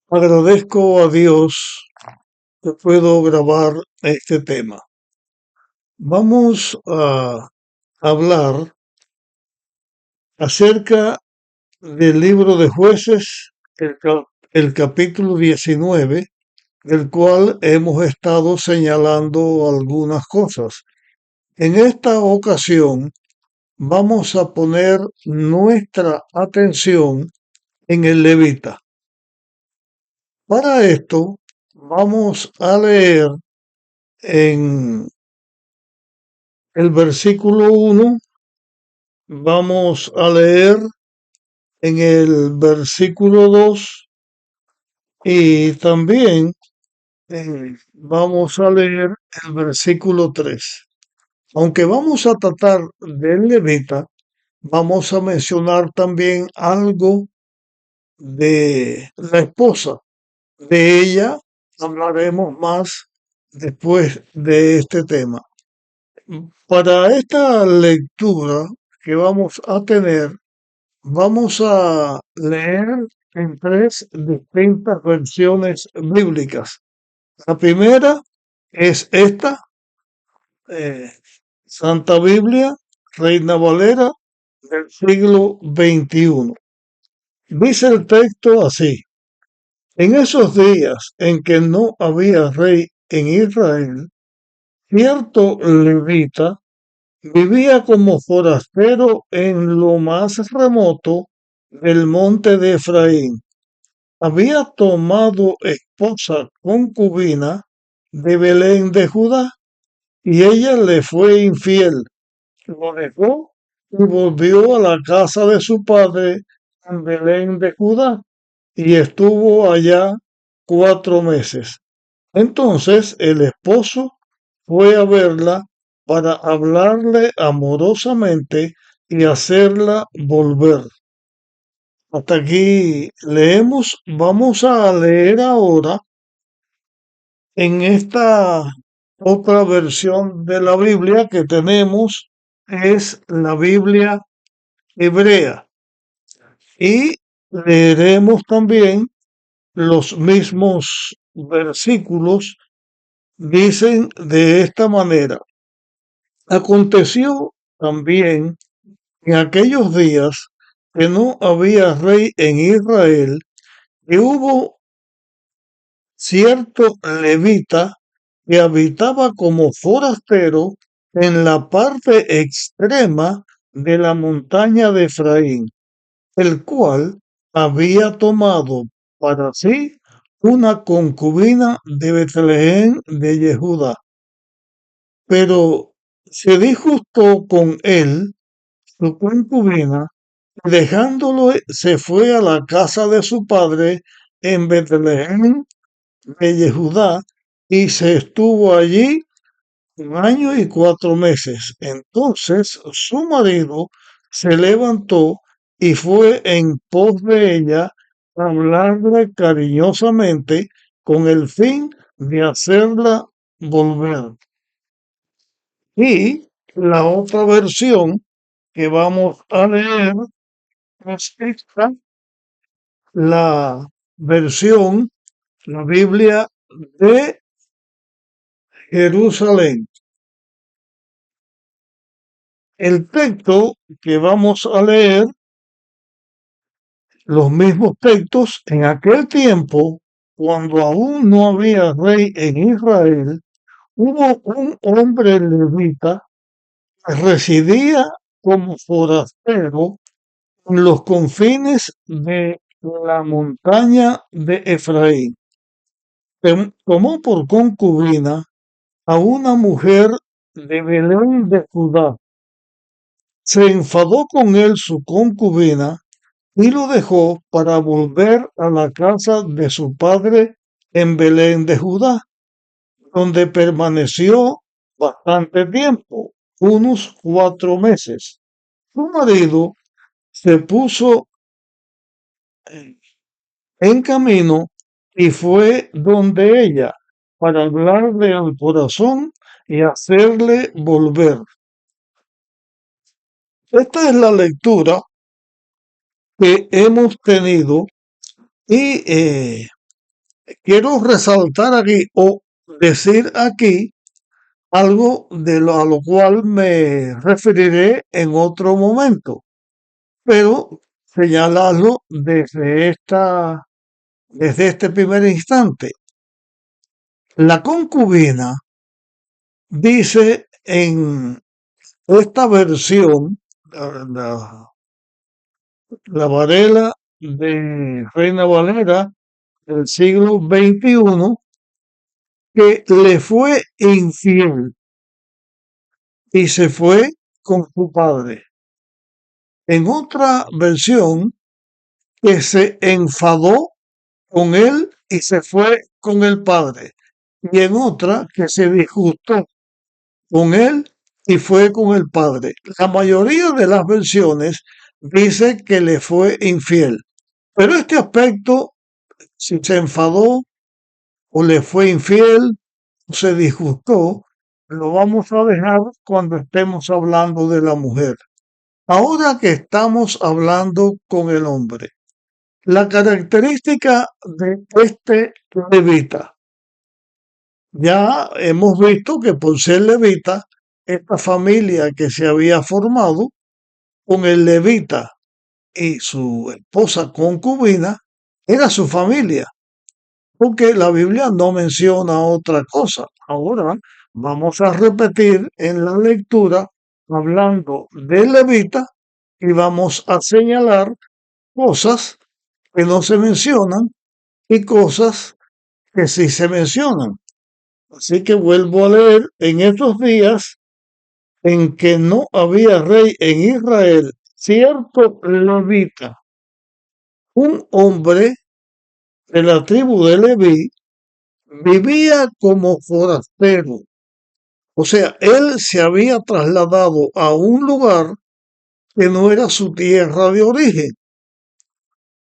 Agradezco a Dios que puedo grabar este tema. Vamos a hablar acerca del libro de Jueces, el capítulo 19, del cual hemos estado señalando algunas cosas. En esta ocasión vamos a poner nuestra atención en el Levita. Para esto vamos a leer en el versículo 1, vamos a leer en el versículo 2 y también vamos a leer el versículo 3. Aunque vamos a tratar del Levita, vamos a mencionar también algo de la esposa. De ella hablaremos más después de este tema. Para esta lectura que vamos a tener, vamos a leer en tres distintas versiones bíblicas. La primera es esta, eh, Santa Biblia, Reina Valera del siglo XXI. Dice el texto así: en esos días en que no había rey en Israel, cierto levita vivía como forastero en lo más remoto del monte de Efraín. Había tomado esposa concubina de Belén de Judá, y ella le fue infiel. Lo dejó y volvió a la casa de su padre en Belén de Judá, y estuvo allá 4 meses. Entonces el esposo fue a verla para hablarle amorosamente y hacerla volver. Hasta aquí leemos. Vamos a leer ahora en esta otra versión de la Biblia que tenemos, es la Biblia hebrea. Y leeremos también los mismos versículos. Dicen de esta manera: aconteció también en aquellos días que no había rey en Israel, y hubo cierto levita que habitaba como forastero en la parte extrema de la montaña de Efraín, el cual había tomado para sí una concubina de Betlehem de Yehuda. Pero se disgustó con él su concubina, y dejándolo se fue a la casa de su padre en Betlehem de Yehudá, y se estuvo allí 1 año y 4 meses. Entonces su marido se levantó y fue en pos de ella a hablarle cariñosamente con el fin de hacerla volver. Y la otra versión que vamos a leer es esta, la versión, la Biblia de Jerusalén. El texto que vamos a leer, los mismos textos: en aquel tiempo, cuando aún no había rey en Israel, hubo un hombre levita que residía como forastero en los confines de la montaña de Efraín. Tomó por concubina a una mujer de Belén de Judá. Se enfadó con él su concubina y lo dejó para volver a la casa de su padre en Belén de Judá, donde permaneció bastante tiempo, unos 4 meses. Su marido se puso en camino y fue donde ella para hablarle al corazón y hacerle volver. Esta es la lectura que hemos tenido, y quiero resaltar aquí o decir aquí algo a lo cual me referiré en otro momento, pero señalarlo desde este primer instante. La concubina dice en esta versión, la, la Varela de Reina Valera del siglo XXI, que le fue infiel y se fue con su padre. En otra versión, que se enfadó con él y se fue con el padre. Y en otra, que se disgustó con él y fue con el padre. La mayoría de las versiones dice que le fue infiel. Pero este aspecto, si se enfadó o le fue infiel o se disgustó, lo vamos a dejar cuando estemos hablando de la mujer. Ahora que estamos hablando con el hombre, la característica de este levita, ya hemos visto que por ser levita, esta familia que se había formado con el levita y su esposa concubina era su familia, porque la Biblia no menciona otra cosa. Ahora vamos a repetir en la lectura hablando de levita y vamos a señalar cosas que no se mencionan y cosas que sí se mencionan. Así que vuelvo a leer: en estos días en que no había rey en Israel, cierto levita, un hombre de la tribu de Leví, vivía como forastero. O sea, él se había trasladado a un lugar que no era su tierra de origen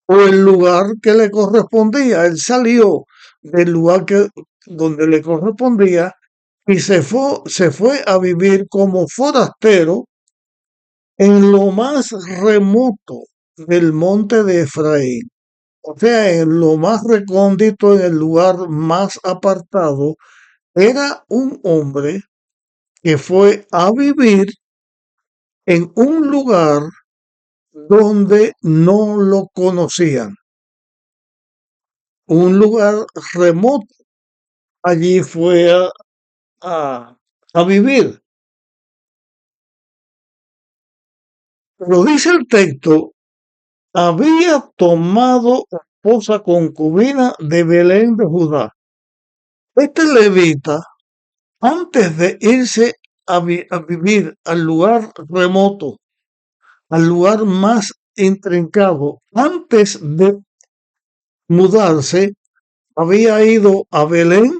o el lugar que le correspondía. Él salió del lugar donde le correspondía y se fue a vivir como forastero en lo más remoto del monte de Efraín. O sea, en lo más recóndito, en el lugar más apartado, era un hombre que fue a vivir en un lugar donde no lo conocían, un lugar remoto. Allí fue a, a vivir. Pero dice el texto, había tomado esposa concubina de Belén de Judá. Este levita, antes de irse a vivir al lugar remoto, al lugar más intrincado, antes de mudarse, había ido a Belén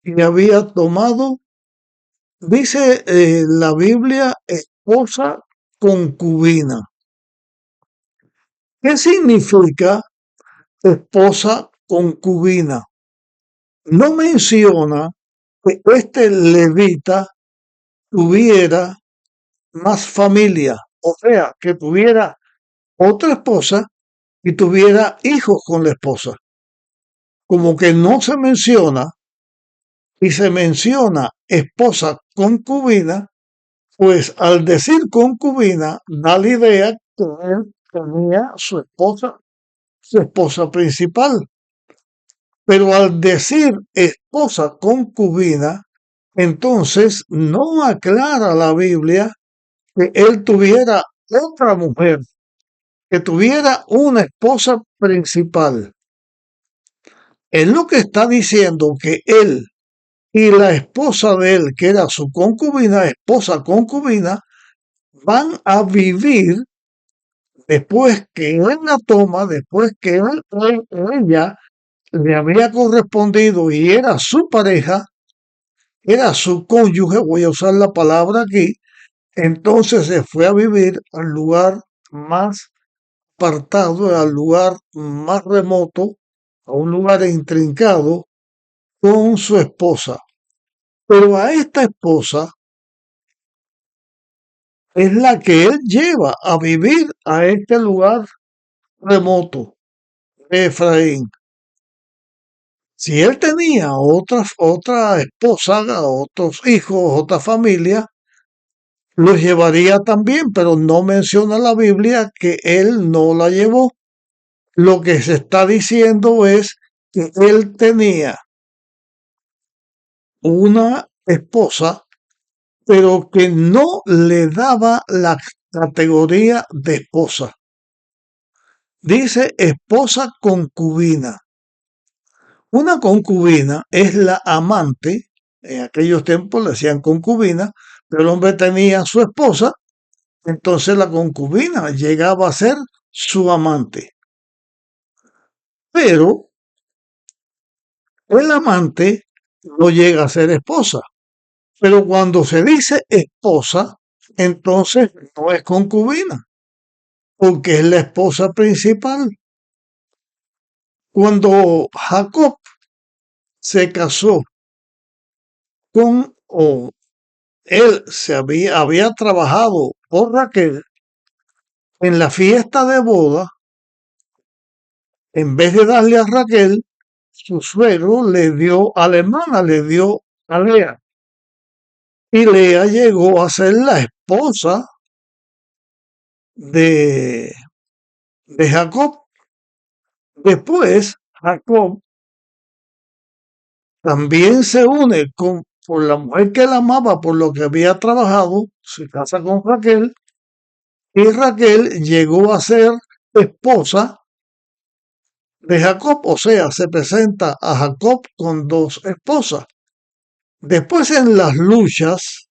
y había tomado, dice la Biblia, esposa concubina. ¿Qué significa esposa concubina? No menciona que este levita tuviera más familia, o sea, que tuviera otra esposa y tuviera hijos con la esposa. Como que no se menciona y se menciona esposa concubina, pues al decir concubina da la idea que él tenía su esposa principal. Pero al decir esposa concubina, entonces no aclara la Biblia que él tuviera otra mujer, que tuviera una esposa principal. Él lo que está diciendo que él y la esposa de él, que era su concubina, esposa concubina, van a vivir después que él la toma, después que ella le había correspondido y era su pareja, era su cónyuge, voy a usar la palabra aquí, entonces se fue a vivir al lugar más apartado, al lugar más remoto, a un lugar intrincado con su esposa. Pero a esta esposa es la que él lleva a vivir a este lugar remoto de Efraín. Si él tenía otra esposa, otros hijos, otra familia, los llevaría también, pero no menciona la Biblia que él no la llevó. Lo que se está diciendo es que él tenía una esposa, pero que no le daba la categoría de esposa. Dice esposa concubina. Una concubina es la amante, en aquellos tiempos le decían concubina, pero el hombre tenía a su esposa, entonces la concubina llegaba a ser su amante. Pero el amante no llega a ser esposa. Pero cuando se dice esposa, entonces no es concubina, porque es la esposa principal. Cuando Jacob se casó o él había trabajado por Raquel, en la fiesta de boda, en vez de darle a Raquel, su suegro le dio a la hermana, le dio a Lea. Y Lea llegó a ser la esposa de, de Jacob. Después, Jacob también se une por la mujer que él amaba, por lo que había trabajado, se casa con Raquel, y Raquel llegó a ser esposa de Jacob, o sea, se presenta a Jacob con dos esposas. Después en las luchas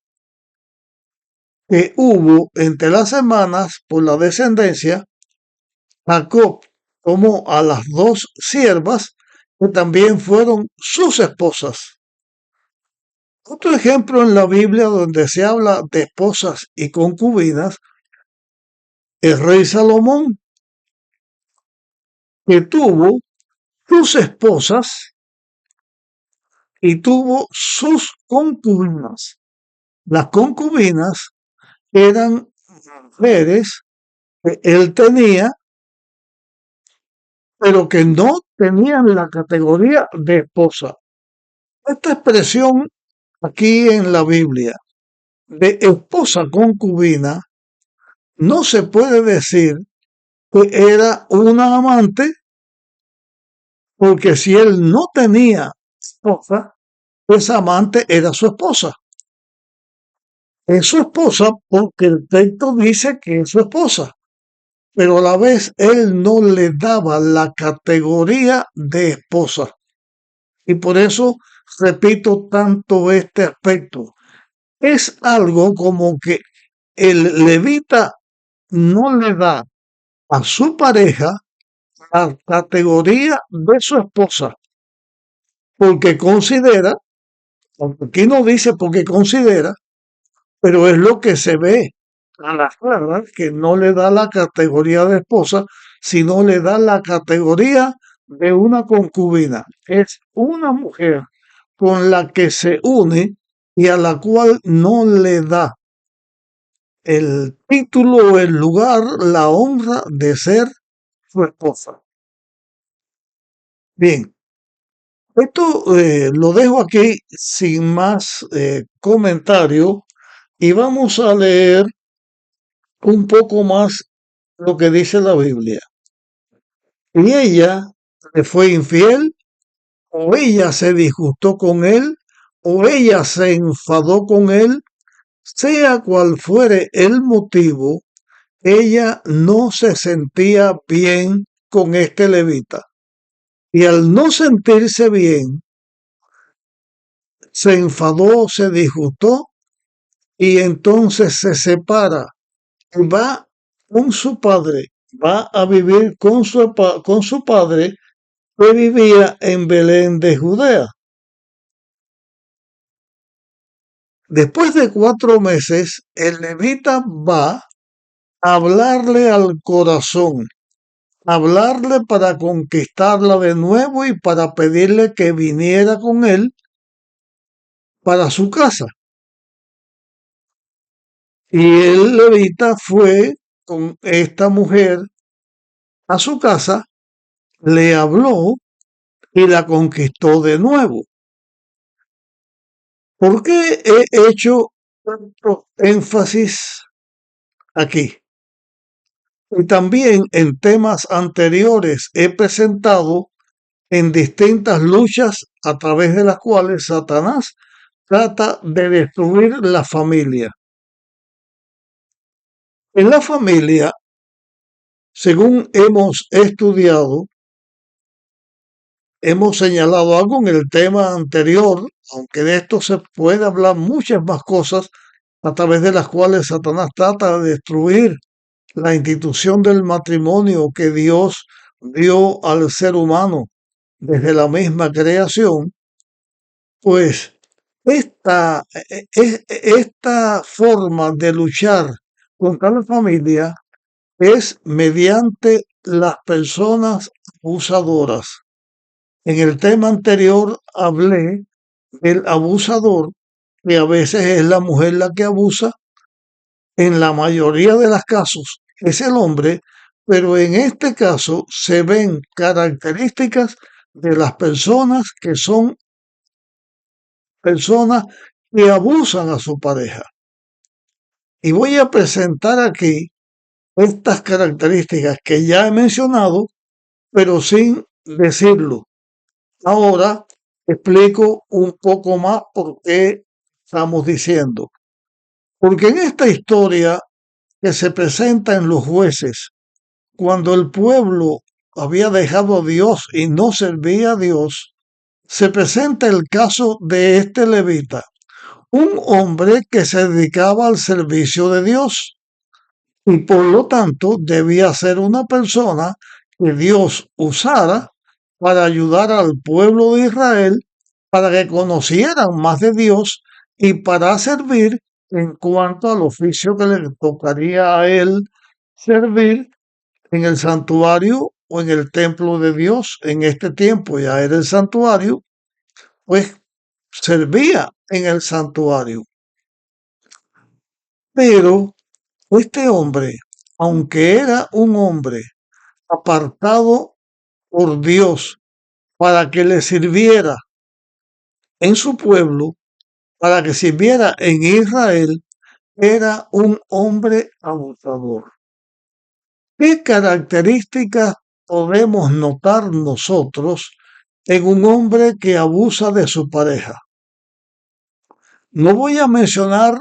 que hubo entre las hermanas por la descendencia, Jacob tomó a las dos siervas que también fueron sus esposas. Otro ejemplo en la Biblia donde se habla de esposas y concubinas, el rey Salomón, que tuvo sus esposas y tuvo sus concubinas. Las concubinas eran mujeres que él tenía, pero que no tenían la categoría de esposa. Esta expresión aquí en la Biblia de esposa concubina no se puede decir que era una amante, porque si él no tenía esposa, esa amante era su esposa. Es su esposa porque el texto dice que es su esposa, pero a la vez él no le daba la categoría de esposa. Y por eso repito tanto este aspecto. Es algo como que el levita no le da a su pareja la categoría de su esposa, porque considera, aunque aquí no dice porque considera, pero es lo que se ve a las claras, que no le da la categoría de esposa, sino le da la categoría de una concubina. Es una mujer con la que se une y a la cual no le da el título o el lugar, la honra de ser su esposa. Bien, esto lo dejo aquí sin más comentario y vamos a leer un poco más lo que dice la Biblia. Y ella le fue infiel, o ella se disgustó con él, o ella se enfadó con él, sea cual fuere el motivo, ella no se sentía bien con este levita. Y al no sentirse bien, se enfadó, se disgustó y entonces se separa y va con su padre, va a vivir con su padre que vivía en Belén de Judea. Después de 4 meses, el levita va a hablarle al corazón, hablarle para conquistarla de nuevo y para pedirle que viniera con él para su casa. Y el levita fue con esta mujer a su casa, le habló y la conquistó de nuevo. ¿Por qué he hecho tanto énfasis aquí? Y también en temas anteriores he presentado en distintas luchas a través de las cuales Satanás trata de destruir la familia. En la familia, según hemos estudiado, hemos señalado algo en el tema anterior, aunque de esto se puede hablar muchas más cosas a través de las cuales Satanás trata de destruir la institución del matrimonio que Dios dio al ser humano desde la misma creación, pues esta forma de luchar contra la familia es mediante las personas abusadoras. En el tema anterior hablé del abusador, que a veces es la mujer la que abusa, en la mayoría de los casos es el hombre, pero en este caso se ven características de las personas que son personas que abusan a su pareja. Y voy a presentar aquí estas características que ya he mencionado, pero sin decirlo. Ahora explico un poco más por qué estamos diciendo. Porque en esta historia que se presenta en los jueces, cuando el pueblo había dejado a Dios y no servía a Dios, se presenta el caso de este levita, un hombre que se dedicaba al servicio de Dios y por lo tanto debía ser una persona que Dios usara para ayudar al pueblo de Israel para que conocieran más de Dios y para servir en cuanto al oficio que le tocaría a él servir en el santuario o en el templo de Dios. En este tiempo ya era el santuario, pues servía en el santuario. Pero este hombre, aunque era un hombre apartado por Dios para que le sirviera en su pueblo, para que sirviera en Israel, era un hombre abusador. ¿Qué características podemos notar nosotros en un hombre que abusa de su pareja? No voy a mencionar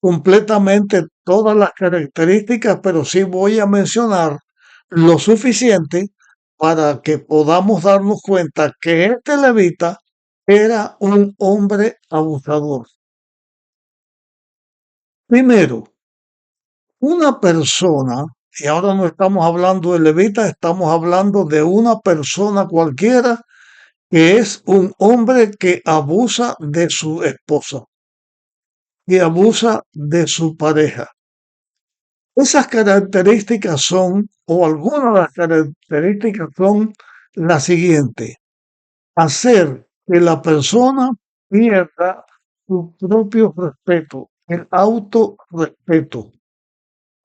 completamente todas las características, pero sí voy a mencionar lo suficiente para que podamos darnos cuenta que este levita era un hombre abusador. Primero, una persona, y ahora no estamos hablando de levita, estamos hablando de una persona cualquiera que es un hombre que abusa de su esposa, que abusa de su pareja. Esas características son, o algunas de las características son las siguientes: hacer que la persona pierda su propio respeto, el autorrespeto.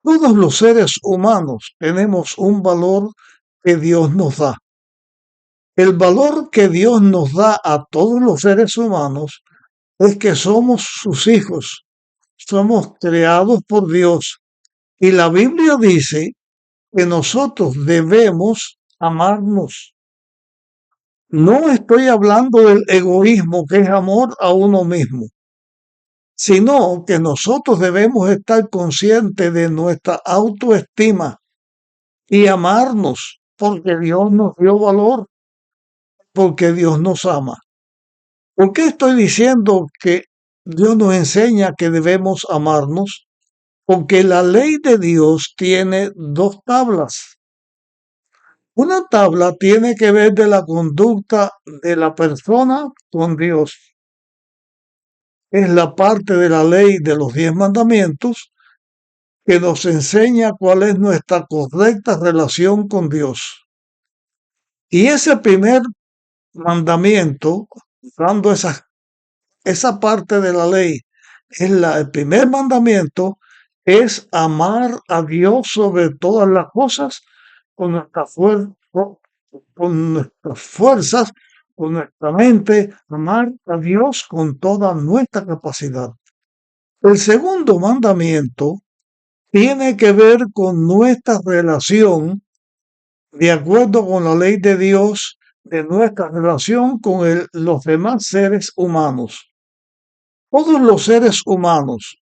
Todos los seres humanos tenemos un valor que Dios nos da. El valor que Dios nos da a todos los seres humanos es que somos sus hijos, somos creados por Dios. Y la Biblia dice que nosotros debemos amarnos. No estoy hablando del egoísmo, que es amor a uno mismo, sino que nosotros debemos estar conscientes de nuestra autoestima y amarnos, porque Dios nos dio valor, porque Dios nos ama. ¿Por qué estoy diciendo que Dios nos enseña que debemos amarnos? Porque la ley de Dios tiene dos tablas. Una tabla tiene que ver de la conducta de la persona con Dios. Es la parte de la ley de los 10 mandamientos que nos enseña cuál es nuestra correcta relación con Dios. Y ese primer mandamiento, usando esa parte de la ley, el primer mandamiento es amar a Dios sobre todas las cosas con nuestra fuerza, con nuestras fuerzas, con nuestra mente, amar a Dios con toda nuestra capacidad. El segundo mandamiento tiene que ver con nuestra relación, de acuerdo con la ley de Dios, de nuestra relación con los demás seres humanos. Todos los seres humanos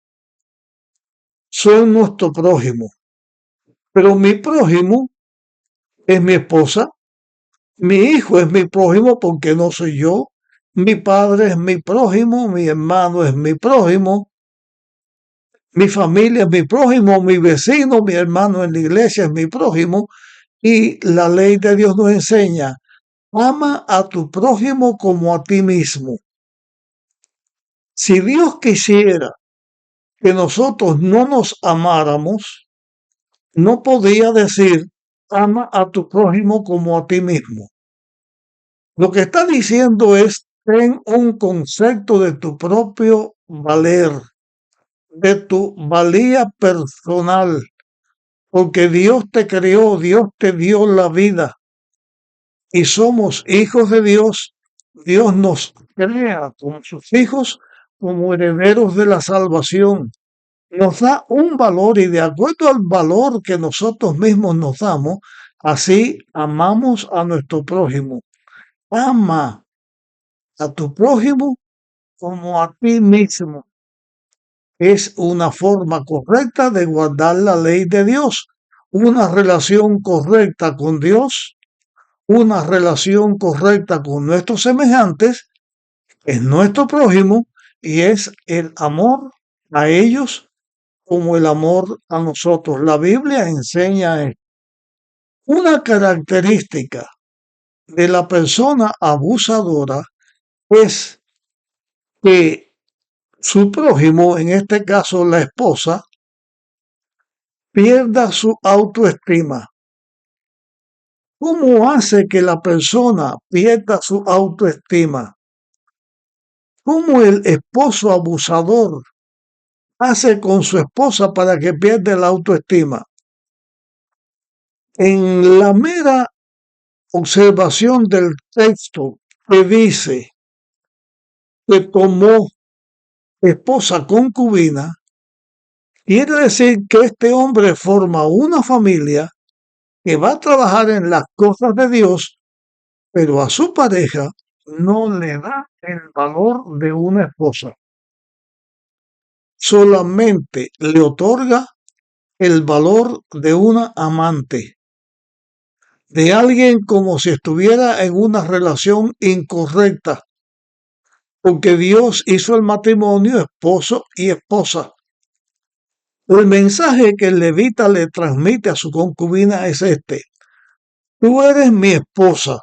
son nuestro prójimo, pero mi prójimo es mi esposa, mi hijo es mi prójimo porque no soy yo, mi padre es mi prójimo, mi hermano es mi prójimo, mi familia es mi prójimo, mi vecino, mi hermano en la iglesia es mi prójimo, y la ley de Dios nos enseña, ama a tu prójimo como a ti mismo. Si Dios quisiera que nosotros no nos amáramos, no podía decir, ama a tu prójimo como a ti mismo. Lo que está diciendo es, ten un concepto de tu propio valer, de tu valía personal, porque Dios te creó, Dios te dio la vida y somos hijos de Dios. Dios nos crea como sus hijos, como herederos de la salvación. Nos da un valor y de acuerdo al valor que nosotros mismos nos damos, así amamos a nuestro prójimo. Ama a tu prójimo como a ti mismo. Es una forma correcta de guardar la ley de Dios, una relación correcta con Dios, una relación correcta con nuestros semejantes, es nuestro prójimo y es el amor a ellos como el amor a nosotros. La Biblia enseña esto. Una característica de la persona abusadora es que su prójimo, en este caso la esposa, pierda su autoestima. ¿Cómo hace que la persona pierda su autoestima? ¿Cómo el esposo abusador hace con su esposa para que pierda la autoestima? En la mera observación del texto que dice que tomó esposa concubina, quiere decir que este hombre forma una familia que va a trabajar en las cosas de Dios, pero a su pareja no le da el valor de una esposa. Solamente le otorga el valor de una amante, de alguien como si estuviera en una relación incorrecta, porque Dios hizo el matrimonio esposo y esposa. El mensaje que el levita le transmite a su concubina es este: tú eres mi esposa.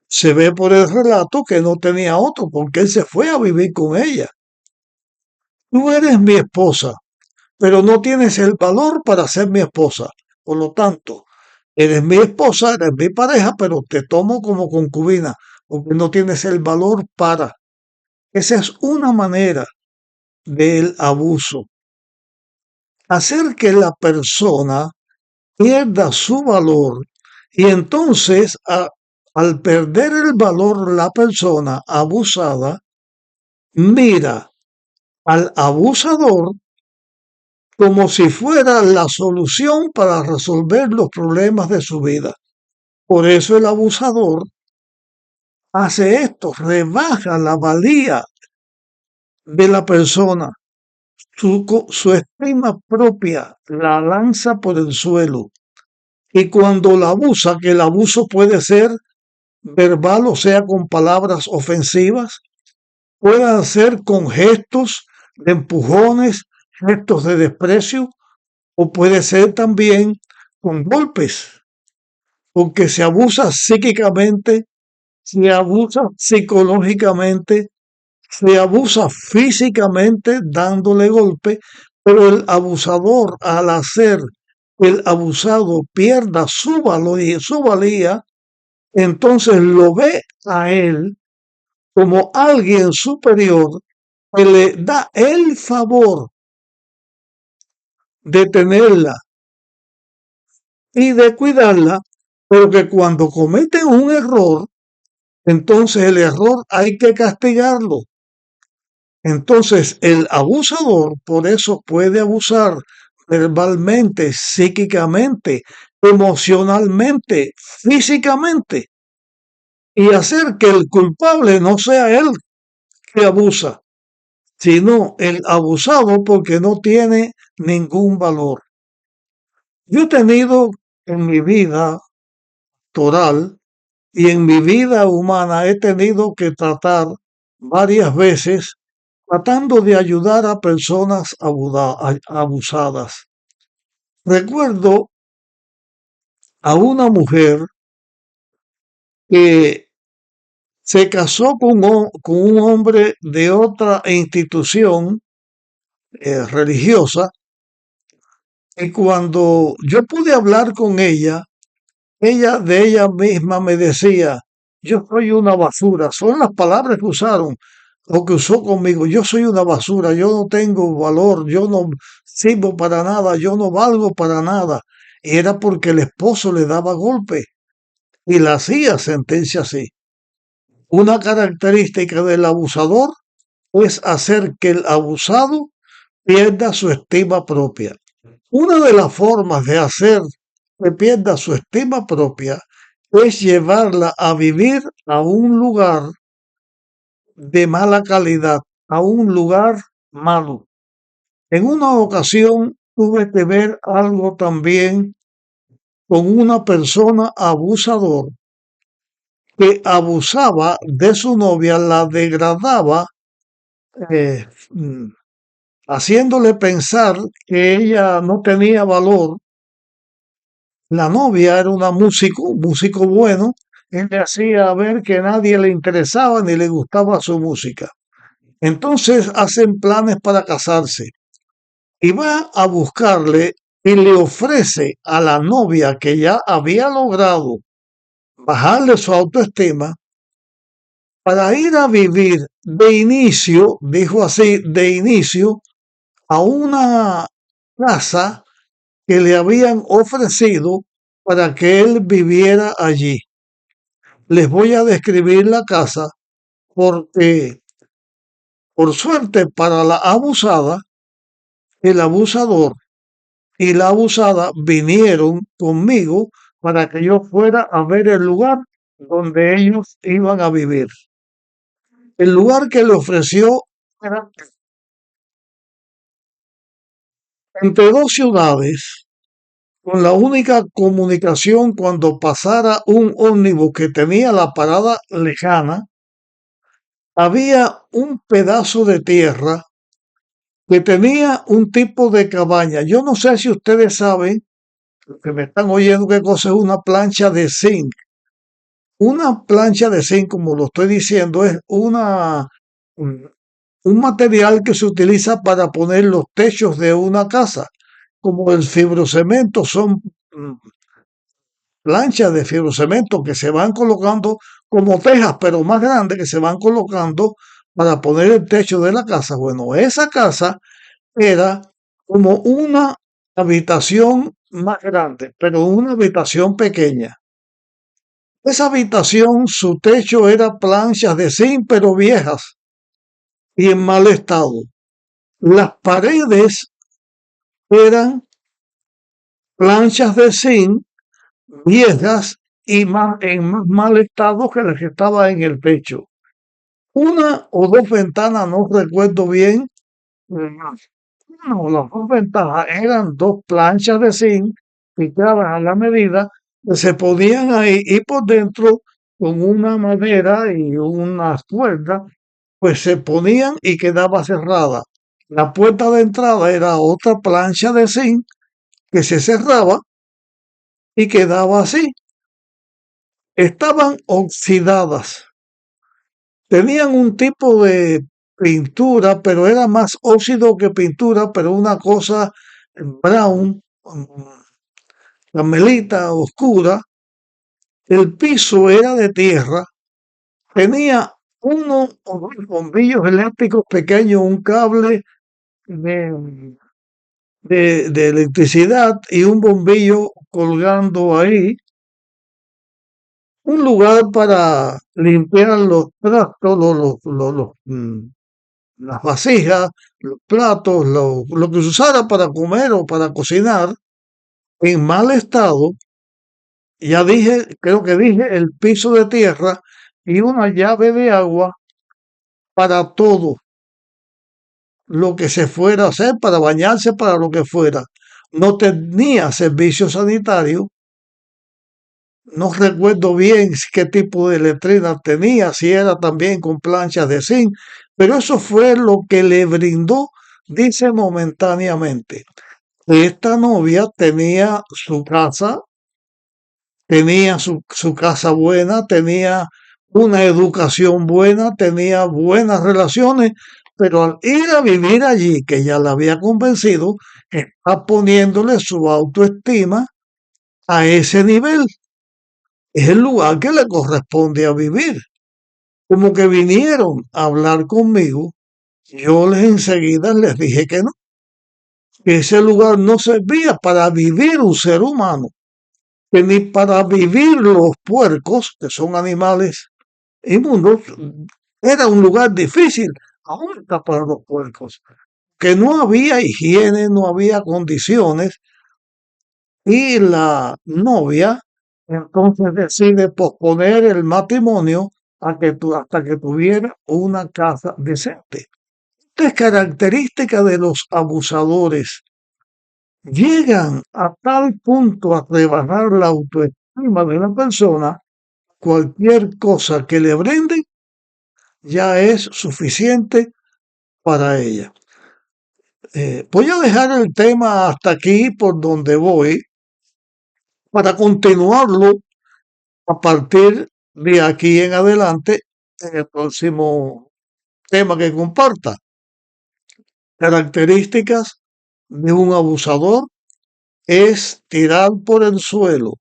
Se ve por el relato que no tenía otro, porque él se fue a vivir con ella. Tú eres mi esposa, pero no tienes el valor para ser mi esposa. Por lo tanto, eres mi esposa, eres mi pareja, pero te tomo como concubina, porque no tienes el valor para. Esa es una manera del abuso. Hacer que la persona pierda su valor y entonces al perder el valor la persona abusada mira al abusador como si fuera la solución para resolver los problemas de su vida. Por eso el abusador hace esto, rebaja la valía de la persona, su estima propia la lanza por el suelo. Y cuando la abusa, que el abuso puede ser verbal, o sea, con palabras ofensivas, puede ser con gestos de empujones, gestos de desprecio, o puede ser también con golpes, porque se abusa psíquicamente, se abusa psicológicamente, se abusa físicamente dándole golpe, pero el abusador al hacer que el abusado pierda su valor y su valía, entonces lo ve a él como alguien superior que le da el favor de tenerla y de cuidarla, pero que cuando cometen un error, entonces el error hay que castigarlo. Entonces el abusador por eso puede abusar verbalmente, psíquicamente, emocionalmente, físicamente, y hacer que el culpable no sea él que abusa, sino el abusado porque no tiene ningún valor. Yo he tenido en mi vida toral y en mi vida humana he tenido que tratar varias veces tratando de ayudar a personas abusadas. Recuerdo a una mujer que se casó con un hombre de otra institución religiosa y cuando yo pude hablar con ella de ella misma me decía, yo soy una basura, son las palabras que usaron o que usó conmigo, yo soy una basura, yo no tengo valor, yo no sirvo para nada, yo no valgo para nada. Y era porque el esposo le daba golpe y la hacía sentencia así. Una característica del abusador es hacer que el abusado pierda su estima propia. Una de las formas de hacer que pierda su estima propia es llevarla a vivir a un lugar de mala calidad, a un lugar malo. En una ocasión tuve que ver algo también con una persona abusador que abusaba de su novia, la degradaba, eh, mm, haciéndole pensar que ella no tenía valor. La novia era un músico bueno, él le hacía ver que nadie le interesaba ni le gustaba su música. Entonces hacen planes para casarse y va a buscarle y le ofrece a la novia que ya había logrado bajarle su autoestima para ir a vivir de inicio, dijo así, de inicio, a una casa que le habían ofrecido para que él viviera allí. Les voy a describir la casa porque, por suerte para la abusada, el abusador y la abusada vinieron conmigo para que yo fuera a ver el lugar donde ellos iban a vivir. El lugar que le ofreció era entre dos ciudades, con la única comunicación cuando pasara un ómnibus que tenía la parada lejana, había un pedazo de tierra que tenía un tipo de cabaña. Yo no sé si ustedes saben, que me están oyendo, qué cosa es una plancha de zinc. Una plancha de zinc, como lo estoy diciendo, es un material que se utiliza para poner los techos de una casa. Como el fibrocemento, son planchas de fibrocemento que se van colocando como tejas, pero más grandes que se van colocando para poner el techo de la casa. Bueno, esa casa era como una habitación más grande, pero una habitación pequeña. Esa habitación, su techo era planchas de zinc, pero viejas y en mal estado. Las paredes eran planchas de zinc viejas y en más mal estado que las que estaban en el techo. Una o dos ventanas, no recuerdo bien, una o las dos ventanas eran dos planchas de zinc picadas a la medida que se podían ahí y por dentro con una madera y unas cuerdas, pues se ponían y quedaba cerrada. La puerta de entrada era otra plancha de zinc que se cerraba y quedaba así. Estaban oxidadas. Tenían un tipo de pintura, pero era más óxido que pintura, pero una cosa brown, camelita oscura. El piso era de tierra. Tenía uno o dos bombillos eléctricos pequeños, un cable de, de electricidad y un bombillo colgando ahí. un lugar para limpiar los trastos, las vasijas, los platos, lo que se usara para comer o para cocinar, en mal estado. Ya dije, creo que dije, el piso de tierra y una llave de agua para todo lo que se fuera a hacer, para bañarse, para lo que fuera. No tenía servicio sanitario. No recuerdo bien qué tipo de letrina tenía, si era también con planchas de zinc, pero eso fue lo que le brindó, dice momentáneamente. Esta novia tenía su casa buena, tenía una educación buena, tenía buenas relaciones, pero al ir a vivir allí, que ya la había convencido, está poniéndole su autoestima a ese nivel. Es el lugar que le corresponde a vivir. Como que vinieron a hablar conmigo, yo les enseguida les dije que no, que ese lugar no servía para vivir un ser humano, que ni para vivir los puercos, que son animales inmundos, era un lugar difícil, aún está para los puercos, que no había higiene, no había condiciones, y la novia entonces decide posponer el matrimonio hasta que tuviera una casa decente. Esta es característica de los abusadores. Llegan a tal punto a rebajar la autoestima de la persona, cualquier cosa que le brinden ya es suficiente para ella. Voy a dejar el tema hasta aquí por donde voy para continuarlo a partir de aquí en adelante en el próximo tema que comparta. Características de un abusador es tirar por el suelo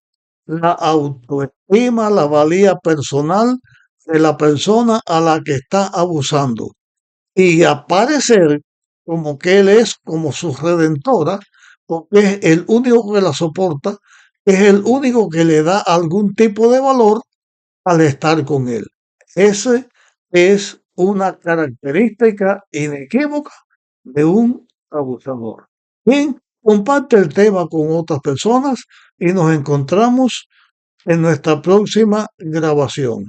la autoestima, la valía personal de la persona a la que está abusando y aparecer como que él es como su redentora, porque es el único que la soporta, es el único que le da algún tipo de valor al estar con él. Ese es una característica inequívoca de un abusador. Bien, comparte el tema con otras personas y nos encontramos en nuestra próxima grabación.